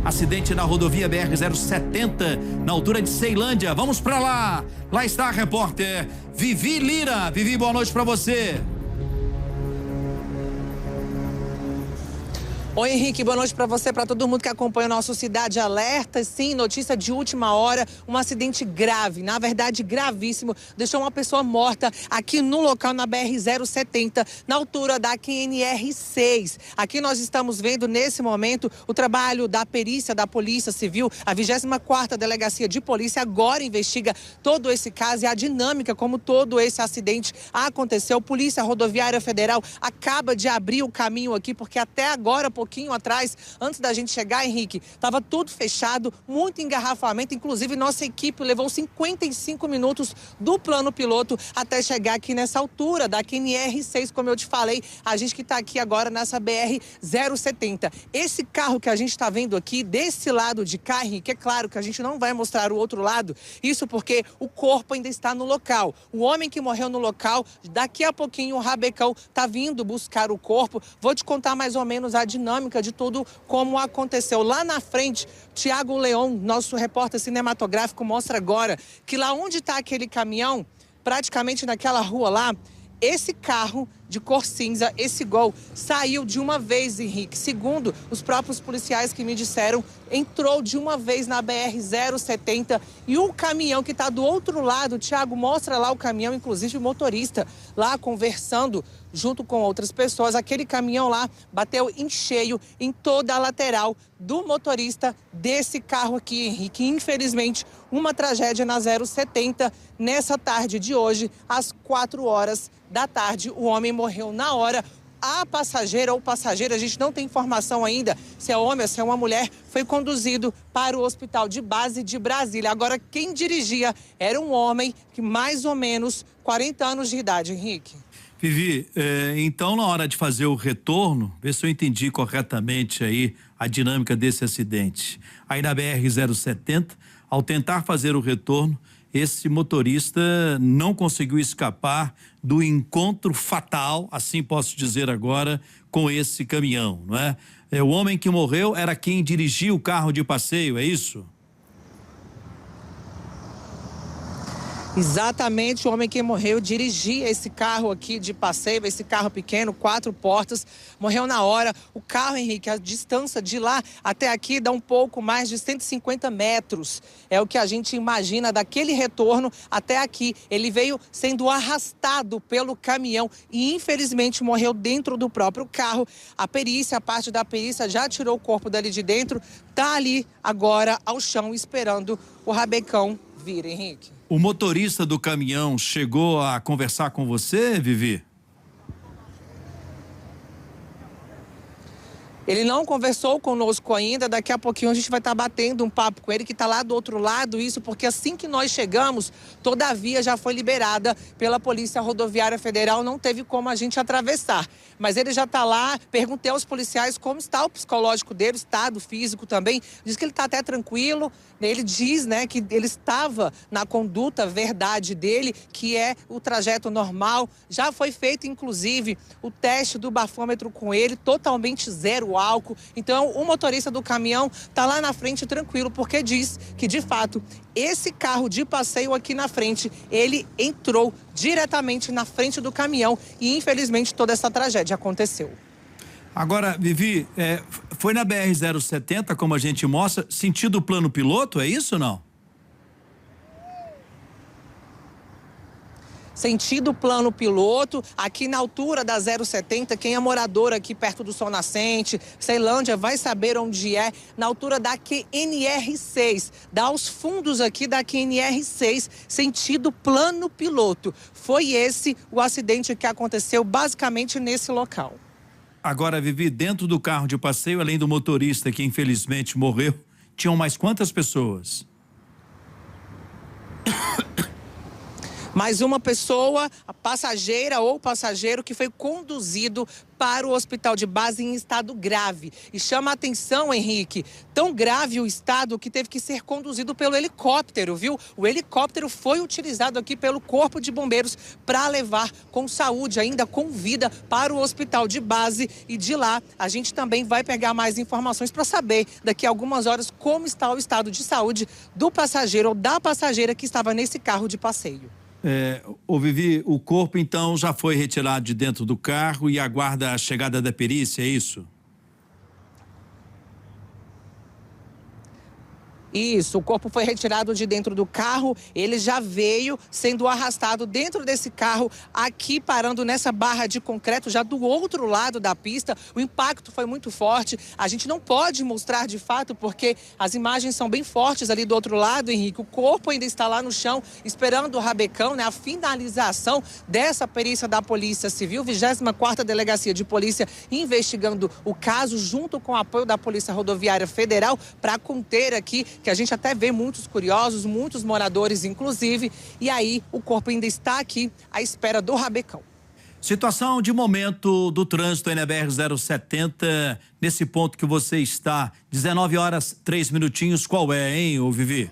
Acidente na rodovia BR-070, na altura de Ceilândia. Vamos pra lá. Lá está a repórter Vivi Lira. Vivi, boa noite pra você. Oi, Henrique, boa noite para você, para todo mundo que acompanha o nosso Cidade Alerta. Sim, notícia de última hora, um acidente grave, na verdade gravíssimo, deixou uma pessoa morta aqui no local na BR-070, na altura da QNR6. Aqui nós estamos vendo nesse momento o trabalho da perícia da Polícia Civil, a 24ª Delegacia de Polícia agora investiga todo esse caso e a dinâmica como todo esse acidente aconteceu. Polícia Rodoviária Federal acaba de abrir o caminho aqui, porque até agora, pouquinho atrás, antes da gente chegar, Henrique, estava tudo fechado, muito engarrafamento, inclusive nossa equipe levou 55 minutos do plano piloto até chegar aqui nessa altura da QNR6, como eu te falei, a gente que está aqui agora nessa BR-070. Esse carro que a gente está vendo aqui, desse lado de cá, Henrique, é claro que a gente não vai mostrar o outro lado, isso porque o corpo ainda está no local. O homem que morreu no local, daqui a pouquinho o Rabecão está vindo buscar o corpo. Vou te contar mais ou menos a dinâmica de tudo como aconteceu. Lá na frente, Tiago Leão, nosso repórter cinematográfico, mostra agora que lá onde está aquele caminhão, praticamente naquela rua lá, esse carro de cor cinza, esse Gol, saiu de uma vez, Henrique. Segundo os próprios policiais que me disseram, entrou de uma vez na BR-070 e o caminhão que está do outro lado, Thiago, mostra lá o caminhão, inclusive o motorista lá conversando junto com outras pessoas. Aquele caminhão lá bateu em cheio em toda a lateral do motorista desse carro aqui, Henrique. Infelizmente, uma tragédia na 070 nessa tarde de hoje, às 4 horas da tarde. O homem morreu na hora. A passageira ou passageira, a gente não tem informação ainda se é homem ou se é uma mulher, foi conduzido para o hospital de base de Brasília. Agora, quem dirigia era um homem que mais ou menos 40 anos de idade, Henrique. Vivi, então na hora de fazer o retorno, vê se eu entendi corretamente aí a dinâmica desse acidente. Aí na BR-070, ao tentar fazer o retorno, esse motorista não conseguiu escapar do encontro fatal, assim posso dizer agora, com esse caminhão, não é? O homem que morreu era quem dirigia o carro de passeio, é isso? Exatamente, o homem que morreu dirigia esse carro aqui de passeio, esse carro pequeno, 4 portas, morreu na hora. O carro, Henrique, a distância de lá até aqui dá um pouco mais de 150 metros. É o que a gente imagina daquele retorno até aqui. Ele veio sendo arrastado pelo caminhão e infelizmente morreu dentro do próprio carro. A perícia, a parte da perícia já tirou o corpo dali de dentro, tá ali agora ao chão esperando o Rabecão vir, Henrique. O motorista do caminhão chegou a conversar com você, Vivi? Ele não conversou conosco ainda, daqui a pouquinho a gente vai estar batendo um papo com ele que está lá do outro lado, isso porque assim que nós chegamos, toda a via já foi liberada pela Polícia Rodoviária Federal, não teve como a gente atravessar. Mas ele já está lá, perguntei aos policiais como está o psicológico dele, o estado físico também, diz que ele está até tranquilo, ele diz, né, que ele estava na conduta verdade dele, que é o trajeto normal, já foi feito inclusive o teste do bafômetro com ele, totalmente zero álcool. Então o motorista do caminhão está lá na frente tranquilo, porque diz que de fato esse carro de passeio aqui na frente, ele entrou diretamente na frente do caminhão e infelizmente toda essa tragédia aconteceu. Agora, Vivi, foi na BR-070, como a gente mostra, sentido plano piloto, é isso ou não? Sentido plano piloto, aqui na altura da 070, quem é morador aqui perto do Sol Nascente, Ceilândia, vai saber onde é, na altura da QNR6, dá aos fundos aqui da QNR6, sentido plano piloto. Foi esse o acidente que aconteceu basicamente nesse local. Agora, Vivi, dentro do carro de passeio, além do motorista que infelizmente morreu, tinham mais quantas pessoas? Mais uma pessoa, a passageira ou passageiro que foi conduzido para o hospital de base em estado grave. E chama a atenção, Henrique, tão grave o estado que teve que ser conduzido pelo helicóptero, viu? O helicóptero foi utilizado aqui pelo Corpo de Bombeiros para levar com saúde, ainda com vida, para o hospital de base. E de lá a gente também vai pegar mais informações para saber daqui a algumas horas como está o estado de saúde do passageiro ou da passageira que estava nesse carro de passeio. Vivi, o corpo então já foi retirado de dentro do carro e aguarda a chegada da perícia, é isso? Isso, o corpo foi retirado de dentro do carro, ele já veio sendo arrastado dentro desse carro, aqui parando nessa barra de concreto, já do outro lado da pista. O impacto foi muito forte, a gente não pode mostrar de fato, porque as imagens são bem fortes ali do outro lado, Henrique. O corpo ainda está lá no chão, esperando o rabecão, né? A finalização dessa perícia da Polícia Civil, 24ª Delegacia de Polícia, investigando o caso, junto com o apoio da Polícia Rodoviária Federal, para conter aqui, que a gente até vê muitos curiosos, muitos moradores inclusive, e aí o corpo ainda está aqui à espera do rabecão. Situação de momento do trânsito aí na BR-070, nesse ponto que você está, 19h03, qual é, hein, ô Vivi?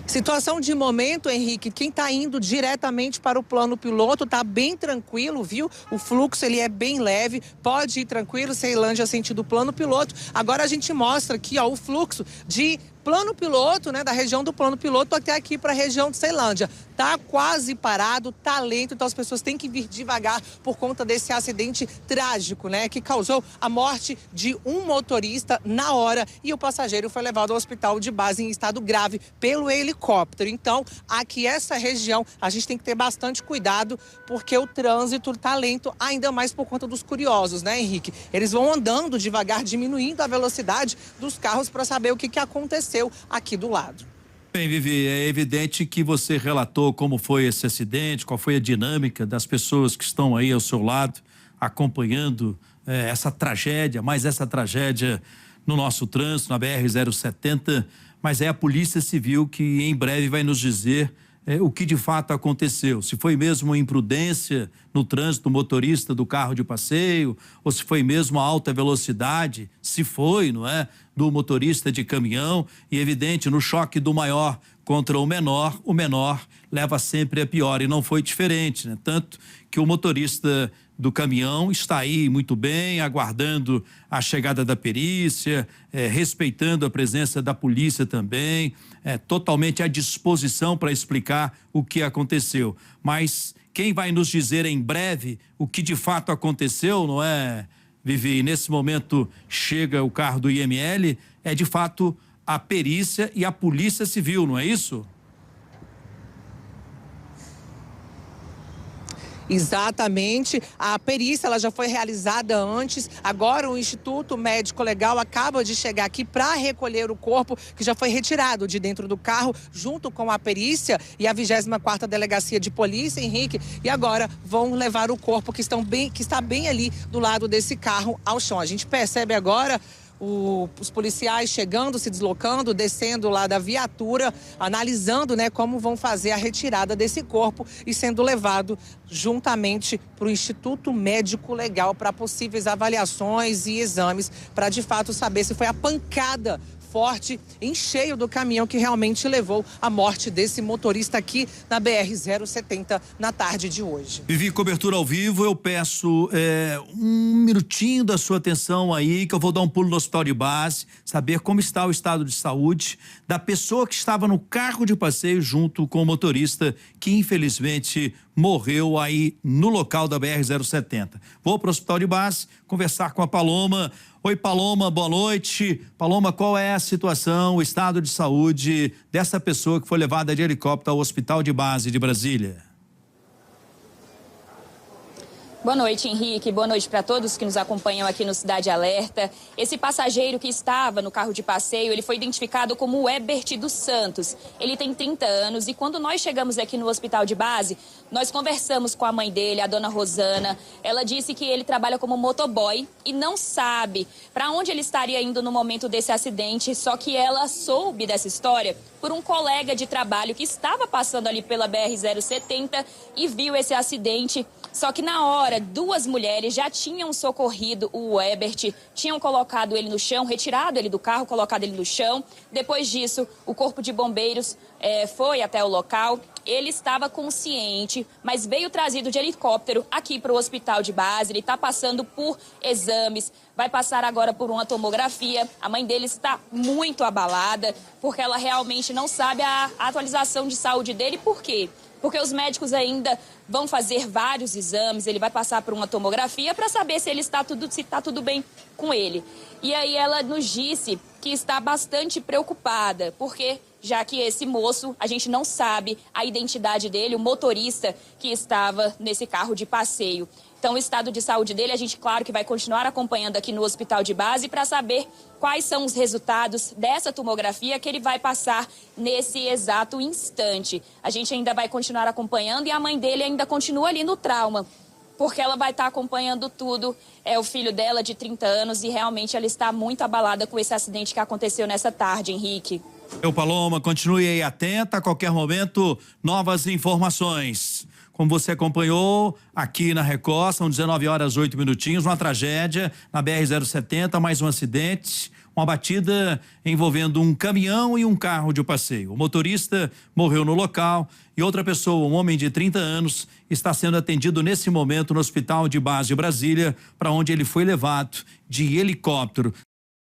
Situação de momento, Henrique, quem está indo diretamente para o plano piloto está bem tranquilo, viu? O fluxo ele é bem leve, pode ir tranquilo, Ceilândia sentido plano piloto. Agora a gente mostra aqui, ó, o fluxo de plano piloto, né, da região do plano piloto até aqui para a região de Ceilândia. Tá quase parado, tá lento, então as pessoas têm que vir devagar por conta desse acidente trágico, né, que causou a morte de um motorista na hora e o passageiro foi levado ao hospital de base em estado grave pelo helicóptero. Então, aqui essa região a gente tem que ter bastante cuidado porque o trânsito tá lento, ainda mais por conta dos curiosos, né, Henrique? Eles vão andando devagar, diminuindo a velocidade dos carros para saber o que aconteceu aqui do lado. Bem, Vivi, é evidente que você relatou como foi esse acidente, qual foi a dinâmica das pessoas que estão aí ao seu lado, acompanhando essa tragédia, mais essa tragédia no nosso trânsito, na BR-070, mas é a Polícia Civil que em breve vai nos dizer o que de fato aconteceu, se foi mesmo imprudência no trânsito do motorista do carro de passeio, ou se foi mesmo a alta velocidade, se foi, não é, do motorista de caminhão, e evidente, no choque do maior contra o menor leva sempre a pior, e não foi diferente, né? Tanto que o motorista do caminhão está aí muito bem, aguardando a chegada da perícia, respeitando a presença da polícia também, totalmente à disposição para explicar o que aconteceu. Mas quem vai nos dizer em breve o que de fato aconteceu, não é, Vivi? Nesse momento chega o carro do IML, é de fato a perícia e a Polícia Civil, não é isso? Exatamente, a perícia ela já foi realizada antes, agora o Instituto Médico Legal acaba de chegar aqui para recolher o corpo que já foi retirado de dentro do carro junto com a perícia e a 24ª Delegacia de Polícia, Henrique, e agora vão levar o corpo que está bem ali do lado desse carro ao chão. A gente percebe agora os policiais chegando, se deslocando, descendo lá da viatura, analisando, né, como vão fazer a retirada desse corpo e sendo levado juntamente para o Instituto Médico Legal para possíveis avaliações e exames para de fato saber se foi a pancada forte em cheio do caminhão que realmente levou à morte desse motorista aqui na BR-070 na tarde de hoje. Vivi, cobertura ao vivo, eu peço um minutinho da sua atenção aí, que eu vou dar um pulo no hospital de base, saber como está o estado de saúde da pessoa que estava no carro de passeio junto com o motorista que infelizmente morreu aí no local da BR-070. Vou para o hospital de base conversar com a Paloma. Oi, Paloma, boa noite. Paloma, qual é a situação, o estado de saúde dessa pessoa que foi levada de helicóptero ao hospital de base de Brasília? Boa noite, Henrique. Boa noite para todos que nos acompanham aqui no Cidade Alerta. Esse passageiro que estava no carro de passeio, ele foi identificado como Webert dos Santos. Ele tem 30 anos e quando nós chegamos aqui no hospital de base, nós conversamos com a mãe dele, a dona Rosana. Ela disse que ele trabalha como motoboy e não sabe para onde ele estaria indo no momento desse acidente, só que ela soube dessa história por um colega de trabalho que estava passando ali pela BR-070 e viu esse acidente. Só que na hora, duas mulheres já tinham socorrido o Webert, tinham colocado ele no chão, retirado ele do carro, colocado ele no chão. Depois disso, o corpo de bombeiros foi até o local. Ele estava consciente, mas veio trazido de helicóptero aqui para o hospital de base. Ele está passando por exames, vai passar agora por uma tomografia. A mãe dele está muito abalada, porque ela realmente não sabe a atualização de saúde dele. Por quê? Porque os médicos ainda vão fazer vários exames, ele vai passar por uma tomografia para saber se está tudo bem com ele. E aí ela nos disse que está bastante preocupada, porque já que esse moço, a gente não sabe a identidade dele, o motorista que estava nesse carro de passeio. Então, o estado de saúde dele, a gente, claro, que vai continuar acompanhando aqui no hospital de base para saber quais são os resultados dessa tomografia que ele vai passar nesse exato instante. A gente ainda vai continuar acompanhando e a mãe dele ainda continua ali no trauma, porque ela vai estar acompanhando tudo. É o filho dela de 30 anos e realmente ela está muito abalada com esse acidente que aconteceu nessa tarde, Henrique. Paloma, continue aí atenta, a qualquer momento, novas informações. Como você acompanhou aqui na Record, são 19h08, uma tragédia na BR-070, mais um acidente, uma batida envolvendo um caminhão e um carro de passeio. O motorista morreu no local e outra pessoa, um homem de 30 anos, está sendo atendido nesse momento no Hospital de Base de Brasília, para onde ele foi levado de helicóptero.